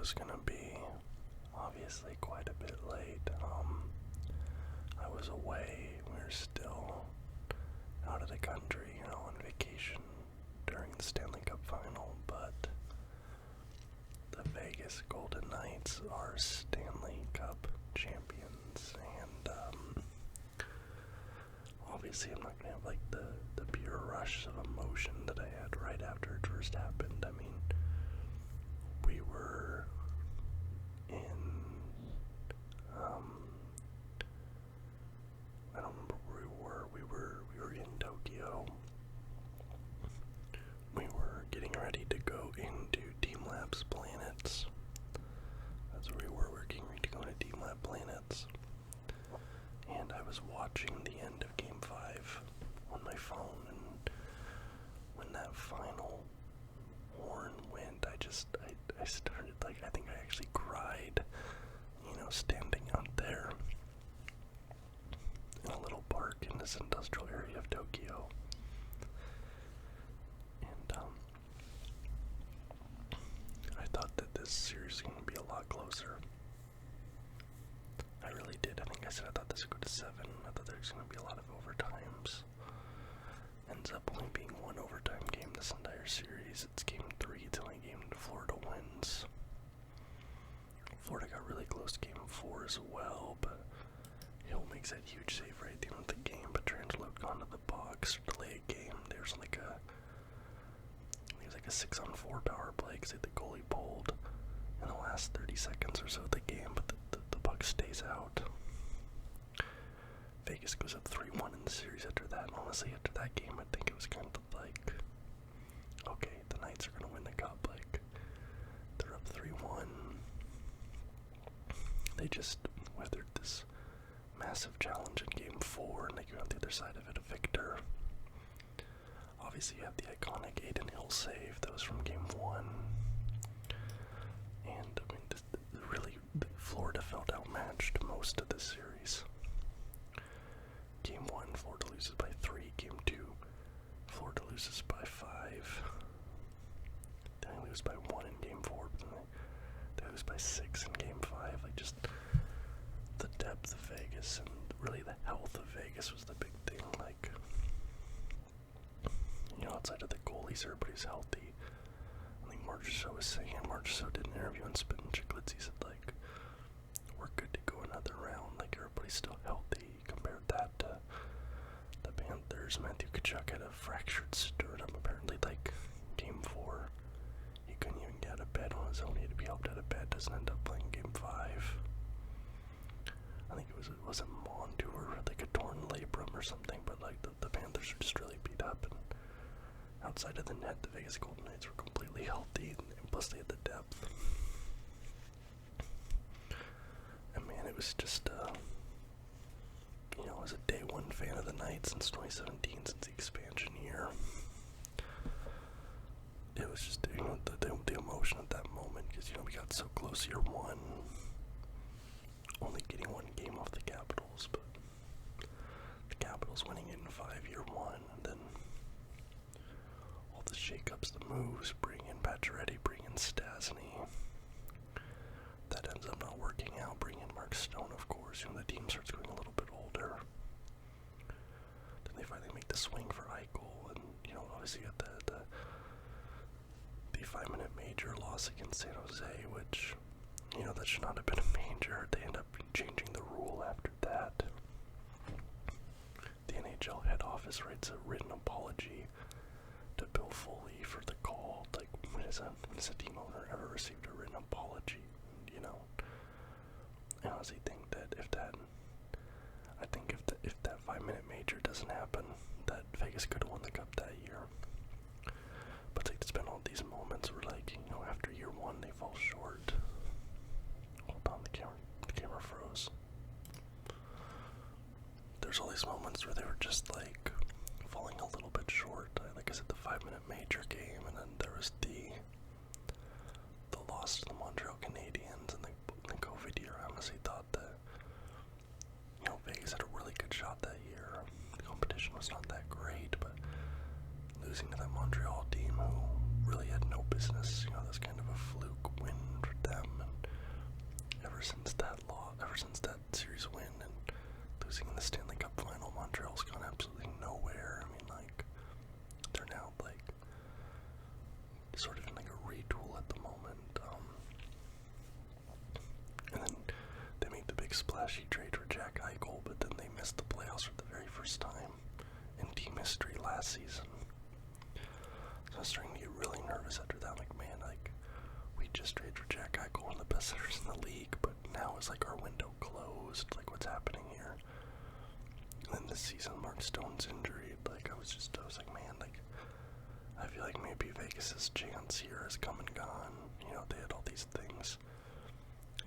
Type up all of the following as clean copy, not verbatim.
was gonna be obviously quite a bit late. I was away. We were still out of the country, on vacation during the Stanley Cup final, but the Vegas Golden Knights are Stanley Cup champions, and obviously I'm not gonna have like the pure rush of emotion that I had right after it first happened. I mean, we were in I don't remember where we were. We were in Tokyo. We were getting ready to go into Team Lab's planets. That's where we were. We were getting ready to go into Team Lab planets. And I was watching the end of Game 5 on my phone, and when that final horn went, I started, I think I actually cried, standing out there in a little park in this industrial area of Tokyo. And, I thought that this series was going to be a lot closer. I really did. I think I said I thought this would go to 7. I thought there was going to be a lot of overtimes. Ends up only being one overtime game this entire series. It's game 3. It's the only game Florida wins. Florida got really close to game 4 as well, but Hill makes that huge save right at the end of the game, but Transload gone to the box, delay a game. There's like a 6-on-4 power play because the goalie pulled in the last 30 seconds or so of the game, but the puck stays out. Vegas goes up 3-1 in the series after that. Honestly, after that game, I think it was kind of like, okay, the Knights are going to win the cup. Like, they're up 3-1. They just weathered this massive challenge in Game 4, and they go out the other side of it a victor. Obviously, you have the iconic Aiden Hill save that was from Game 1. And, I mean, really, Florida felt outmatched most of the series. Game 1, Florida loses by 3. Game 2, Florida loses by 5. Then they lose by 1 in Game 4, but then they lose by 6 in Game 5. Like, just the depth of Vegas and really the health of Vegas was the big thing. Like, outside of the goalies, everybody's healthy. I think Marchessault was saying, Marchessault did an interview on Spin Chicklets. He said, like, we're good to go another round. Like, everybody's still healthy. He compared that to the Panthers. Matthew Tkachuk had a fractured sternum, apparently, like, Game 4. He couldn't even get out of bed on his own. He had to be helped out of bed. Doesn't end up playing Game 5. I think it was a Montour, like a torn labrum or something, but, like, the Panthers are just really beat up, and outside of the net, the Vegas Golden Knights were completely healthy, and plus they had the depth. And man, it was just, as a day one fan of the Knights since 2017, since the expansion year, it was just, the emotion at that moment, because, we got so close year 1, only getting one game off the Capitals, but the Capitals winning it in 5 year 1, and then all the shakeups, the moves, bring in Pacioretty, bring in Stasny. That ends up not working out. Bring in Mark Stone, of course. The team starts getting a little bit older. Then they finally make the swing for Eichel, and obviously you got the 5-minute major loss against San Jose, which that should not have been a major. They end up changing the rule after that. The NHL head office writes a written apology to Bill Foley for the call. Like, when has a team owner ever received a written apology? I honestly think that if that 5-minute major doesn't happen, that Vegas could have won the cup that year. But it's been all these moments where, like, after year 1 they fall short. Hold on, the camera froze. There's all these moments where they were just like falling a little bit short. Like I said, the 5-minute major game, and then there was the loss to the Montreal Canadiens in the COVID year. I honestly thought that Vegas had a really good shot that year. The competition was not that great, but losing to that Montreal team who really had no business, that was kind of a fluke win for them. since that series win and losing in the Stanley Cup final. Montreal's gone absolutely nowhere. I mean, like, they're now, like, sort of in, like, a retool at the moment. And then they made the big splashy trade for Jack Eichel, but then they missed the playoffs for the very first time in team history last season. So I was starting to get really nervous after that. Like, man, like, we just traded for Jack Eichel, one of the best hitters in the league, but now is, like, our window closed. Like, what's happening here? And then this season, Mark Stone's injury, like, I was like, man, like, I feel like maybe Vegas's chance here has come and gone. You know, they had all these things.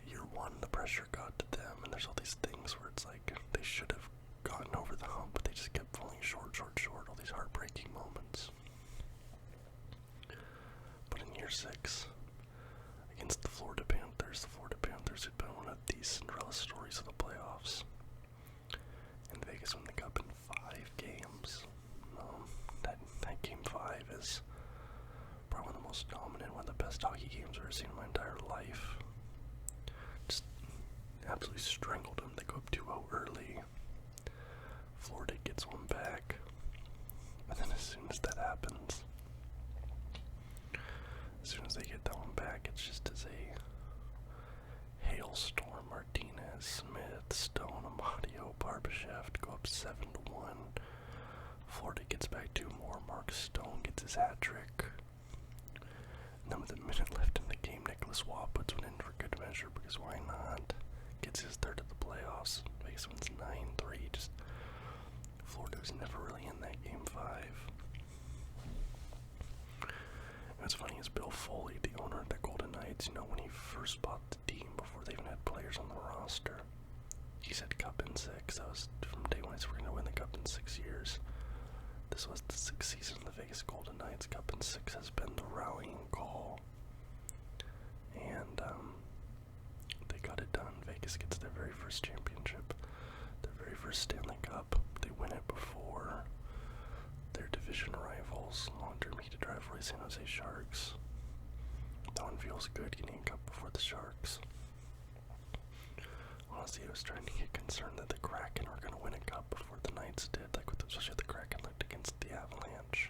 Year one, the pressure got to them, and there's all these things where it's like, they should have gotten over the hump, but they just kept falling short, all these heartbreaking moments. But in year 6, against the Florida Panthers had been one of the Cinderella stories of the playoffs. And Vegas won the cup in 5 games. That game 5 is probably one of the most dominant, one of the best hockey games I've ever seen in my entire life. Just absolutely strangled them. They go up 2-0 early. Florida gets one back. And then as soon as that happens, as soon as they get that one back, it's just as a hailstorm. Martinez, Smith, Stone, Amadio, Barbashev go up 7-1. Florida gets back 2 more. Mark Stone gets his hat trick. And then with a minute left in the game, Nicholas Waugh puts one in for good measure, because why not? Gets his third of the playoffs. Vegas wins 9-3. Just Florida was never really in that game 5. And what's funny is Bill Foley, the owner of the Golden Knights, you know, when he first bought the team, before they even had players on the roster, he said cup in 6. That was from day one. He said we're going to win the cup in 6 years. This was the 6th season of the Vegas Golden Knights. Cup in 6 has been the rallying call. And they got it done. Vegas gets their very first championship, their very first Stanley Cup. They win it before their division rivals, long-term heated rivalry, San Jose Sharks. That one feels good, getting a cup before the Sharks. Honestly, I was starting to get concerned that the Kraken were going to win a cup before the Knights did, like especially the Kraken looked against the Avalanche.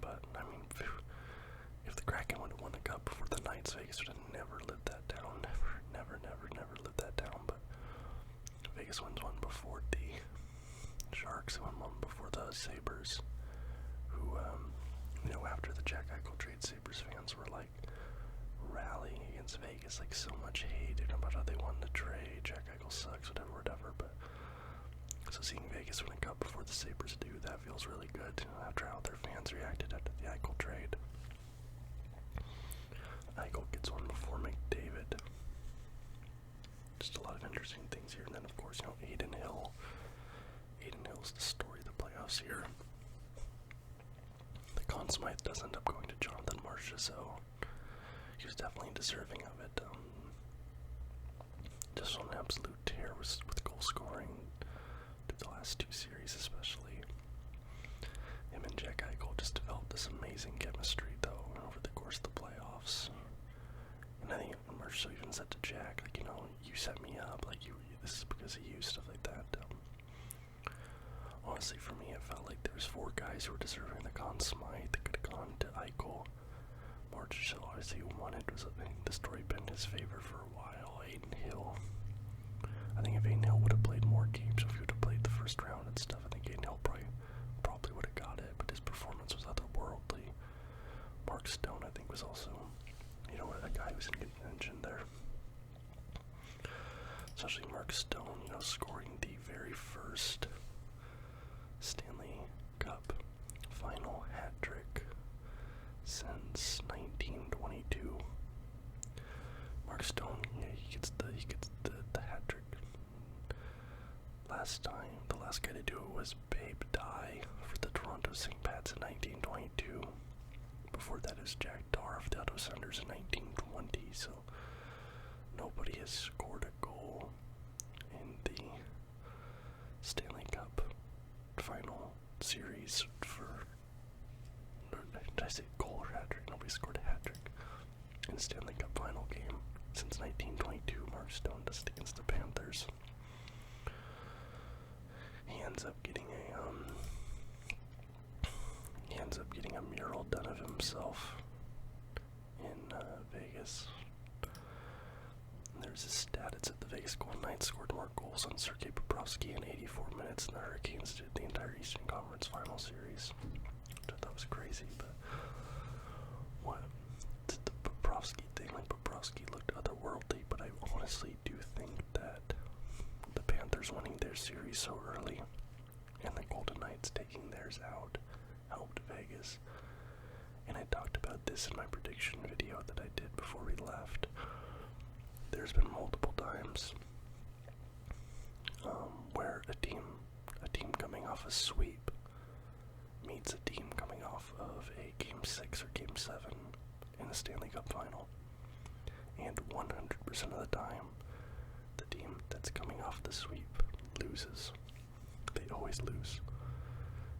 But, I mean, if the Kraken would have won a cup before the Knights, Vegas would have never lived that down. Never lived that down. But Vegas wins one before the Sharks, won one before the Sabres, who, you know, after the Jack Eichel trade, Sabres fans were, like, rallying against Vegas, like, so much hate about how they won the trade, Jack Eichel sucks, whatever, but so seeing Vegas win a cup before the Sabres do, that feels really good, after how their fans reacted after the Eichel trade. Eichel gets one before McDavid. Just a lot of interesting things here, and then of course, you know, Adin Hill. Adin Hill's the story of the playoffs here. The Conn Smythe does end up going to Jonathan Marchessault, so he was definitely deserving of it. Just on an absolute tear with goal scoring through the last 2 series, especially. Him and Jack Eichel just developed this amazing chemistry, though, over the course of the playoffs. And I think Marchessault even said to Jack, like, you know, you set me up, like, this is because of you, stuff like that. Honestly, for me, it felt like there was 4 guys who were deserving the Conn Smythe that could have gone to Eichel. Marchessault, obviously, who won it, was, I think, the story been in his favor for a while. Adin Hill. I think if Adin Hill would have played more games, if he would have played the first round and stuff, I think Adin Hill probably would have got it, but his performance was otherworldly. Mark Stone, I think, was also, you know, a guy who was in contention there. Especially Mark Stone, you know, scoring the very first Stanley Cup final hat trick since 1922. Mark Stone, yeah, he gets the hat trick. The last guy to do it was Babe Dye for the Toronto St. Pats in 1922. Before that is Jack Darr of the Ottawa Senators in 1920. So nobody has scored a goal in the Stanley Cup final series for, did I say goal or hat trick? Nobody scored a hat trick in the Stanley Cup final game since 1922, Mark Stone does it against the Panthers. He ends up getting a mural done of himself in Vegas. And there's a stat. It said the Vegas Golden Knights scored more goals on Sergei Bobrovsky in 84 minutes than the Hurricanes did the entire Eastern Conference Final Series. Which I thought was crazy, but what? It's the Bobrovsky thing. Like, Bobrovsky looked otherworldly, but I honestly do think that the Panthers winning their series so early and the Golden Knights taking theirs out helped Vegas. And I talked about this in my prediction video that I did before we left. There's been multiple times where a team coming off a sweep meets a team coming off of a Game 6 or Game 7 in the Stanley Cup Final. And 100% of the time, the team that's coming off the sweep loses. They always lose.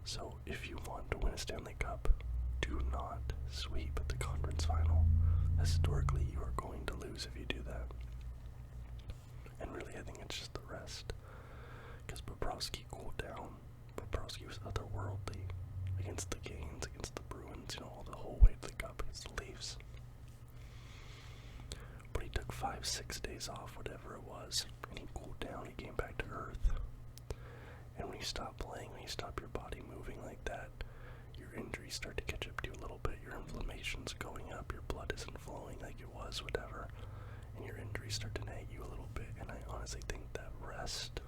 So if you want to win a Stanley Cup, do not sweep at the conference final. Historically, you are going to lose if you do that. And really, I think it's just the rest. Because Bobrovsky cooled down. Bobrovsky was otherworldly against the Canes, against the Bruins, the whole way to the Cup against the Leafs. But he took 5-6 days off, whatever it was, and he cooled down. He came back to earth. And when you stop playing, when you stop your body moving like that, your injuries start to catch up to you a little bit. Your inflammation's going up, your blood isn't flowing like it was, whatever. And your injuries start to nag you a little bit. And I honestly think that rest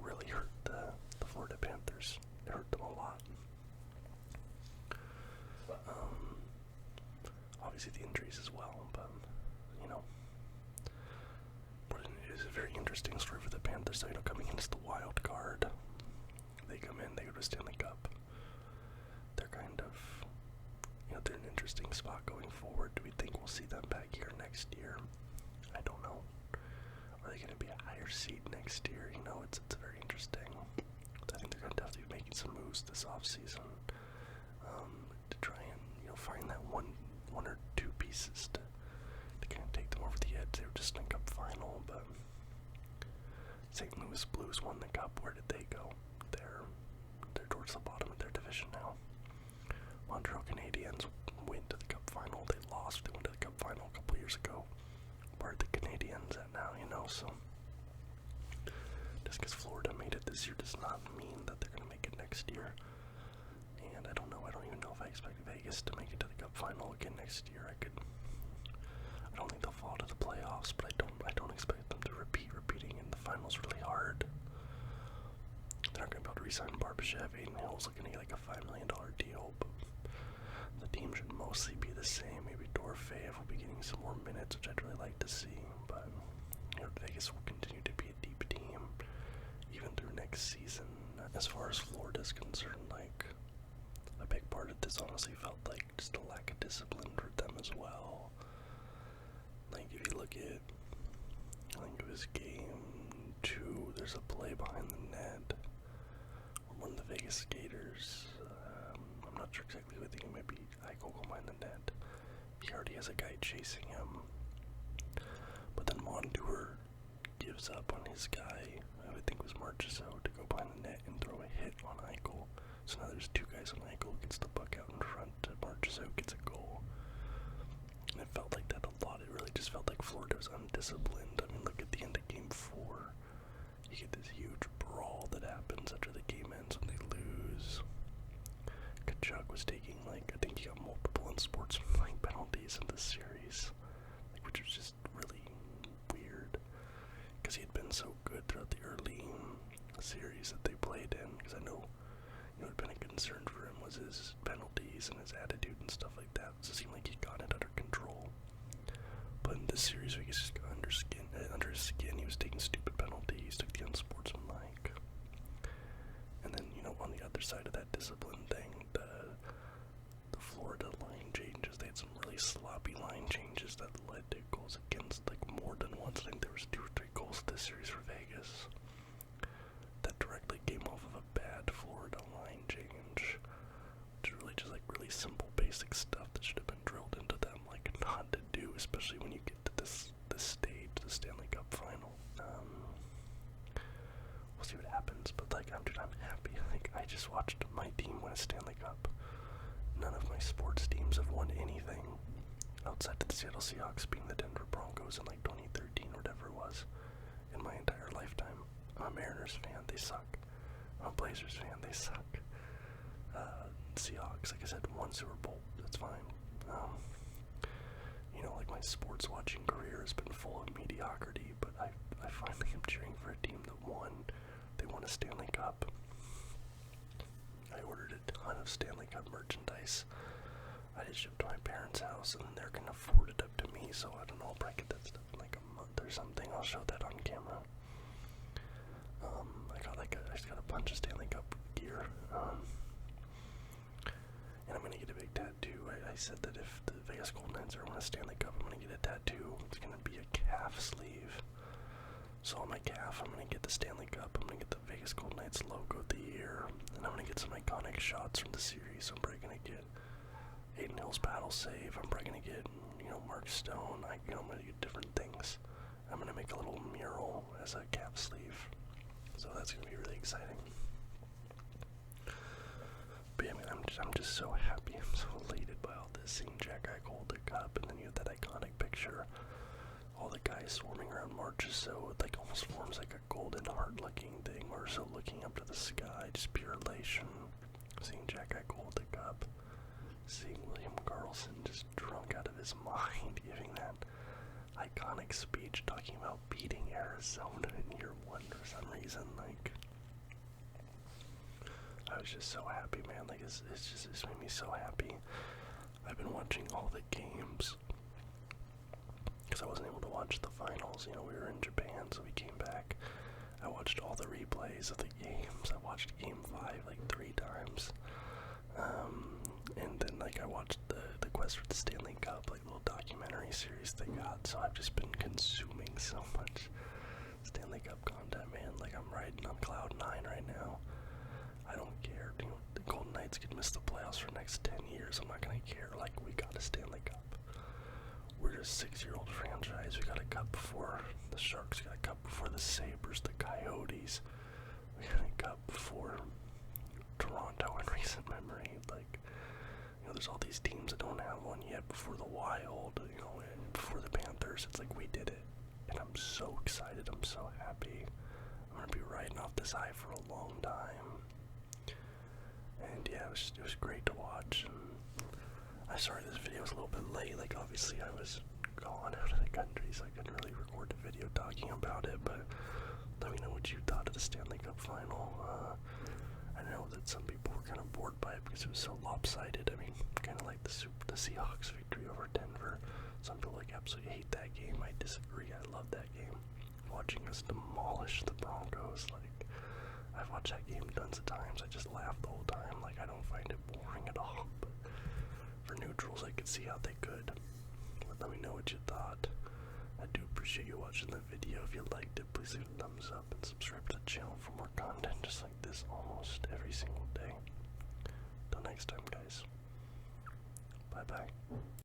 really hurt the Florida Panthers. It hurt them a lot. Obviously the injuries as well, but it is a very interesting story for the Panthers. So, coming into the wild card, they come in, they go to Stanley Cup. They're kind of, they're in an interesting spot going forward. Do we think we'll see them back here next year? I don't know. Are they going to be a higher seed next year? It's very interesting. I think they're going to definitely be making some moves this offseason to try and, find that one or two pieces to kind of take them over the edge. They were just in a Cup Final, but St. Louis Blues won the Cup. Where did they go? They're towards the bottom of their division now. Montreal Canadiens went to the Cup Final. They lost. They went to the Cup Final a couple years ago. Where are the Canadiens at now, so just because Florida made it this year does not mean that they're going to make it next year. And I don't know. I don't even know if I expect Vegas to make it to the Cup Final again next year. I don't think they'll fall to the playoffs, but I don't expect them to repeating in the finals really hard. They're not going to be able to re-sign Barbashev. Aiden Hill's looking to get like a $5 million deal, but the team should mostly be the same. Maybe Dorofeyev will be getting some more minutes, which I'd really like to see, but Vegas will continue to be a deep team even through next season. As far as Florida's concerned, a big part of this honestly felt like just a lack of discipline for them as well. If you look at, I think it was game 2, there's a play behind the net where one of the Vegas skaters, I'm not sure exactly who, I think it might be Eichel behind the net. He already has a guy chasing him, but then Montour gives up on his guy, I would think it was Marchessault, to go behind the net and throw a hit on Eichel. So now there's two guys on Eichel, gets the puck out in front, Marchessault gets a goal. And it felt like that a lot. It really just felt like Florida was undisciplined. I mean, look at the end of Game 4. You get this huge brawl that happens after the game ends when they lose. Kachuk was taking, I think he got multiple unsportsmanlike penalties in this series, which was just really weird, because he had been so good throughout the early series that they played in, because I know, what had been a concern for him was his penalties and his attitude and stuff like that. So it seemed like he got it under control. But in this series, he just got under his skin. He was taking stupid penalties, took the unsportsmanlike. And then, on the other side of that discipline thing, the Florida line changes, they had some really sloppy line changes that led to goals against, more than once. I think there was 2 or 3 goals this series for Vegas that directly came off of a bad Florida line change, which is really just really simple basic stuff that should have been drilled into them, not to do, especially when you get to this just watched my team win a Stanley Cup. None of my sports teams have won anything outside of the Seattle Seahawks being the Denver Broncos in like 2013 or whatever it was in my entire lifetime. I'm a Mariners fan, they suck. I'm a Blazers fan, they suck. Seahawks, like I said, one Super Bowl, that's fine. You know, like my sports watching career has been full of mediocrity, but I finally am cheering for a team that won. They won a Stanley Cup. I ordered a ton of Stanley Cup merchandise. I just shipped to my parents' house, and they're gonna forward it up to me, so I don't know, I'll probably get that stuff in like a month or something. I'll show that on camera. I just got a bunch of Stanley Cup gear, and I'm gonna get a big tattoo. I said that if the Vegas Golden Knights ever win a Stanley Cup, I'm gonna get a tattoo. It's gonna be a calf sleeve. So on my calf, I'm gonna get the Stanley Cup. I'm gonna get the Vegas Golden Knights logo of the year, and I'm gonna get some iconic shots from the series. I'm probably gonna get Aiden Hill's battle save. I'm probably gonna get, Mark Stone. I'm gonna get different things. I'm gonna make a little mural as a calf sleeve. So that's gonna be really exciting. But yeah, I'm just so happy. I'm so elated by all this. Seeing Jack Eichel hold the cup, and then you have that iconic picture. All the guys swarming around Marchessault, it like almost forms like a golden heart-looking thing. Marchessault looking up to the sky, just pure elation. Seeing Jack Eichel hold the cup. Seeing William Karlsson just drunk out of his mind, giving that iconic speech talking about beating Arizona in year one for some reason. Like, I was just so happy, man. Like, it's made me so happy. I've been watching all the games because I wasn't able to watch the finals. We were in Japan, so we came back. I watched all the replays of the games. I watched Game 5 like 3 times. And then like I watched the Quest for the Stanley Cup, like little documentary series they got. So I've just been consuming so much Stanley Cup content, man. Like, I'm riding on cloud 9 right now. I don't care. The Golden Knights could miss the playoffs for the next 10 years. I'm not gonna care. Like, we got a Stanley Cup. We're a 6-year-old franchise. We got a cup before the Sharks. We got a cup before the Sabres, the Coyotes. We got a cup before Toronto in recent memory. Like, there's all these teams that don't have one yet. Before the Wild, and before the Panthers. It's like we did it, and I'm so excited. I'm so happy. I'm gonna be riding off this high for a long time. And yeah, it was great to watch. And I'm sorry this video was a little bit late. Like, obviously I was gone out of the country, so I couldn't really record the video talking about it. But let me know what you thought of the Stanley Cup final. I know that some people were kind of bored by it because it was so lopsided. I mean, kind of like the Seahawks victory over Denver. Some people absolutely hate that game. I disagree. I love that game. Watching us demolish the Broncos, like, I've watched that game tons of times. I just laugh the whole time. Like, I don't find it boring at all. But for neutrals, I could see how they could. But let me know what you thought. I do appreciate you watching the video. If you liked it, please leave a thumbs up and subscribe to the channel for more content just like this almost every single day. Till next time, guys. Bye-bye.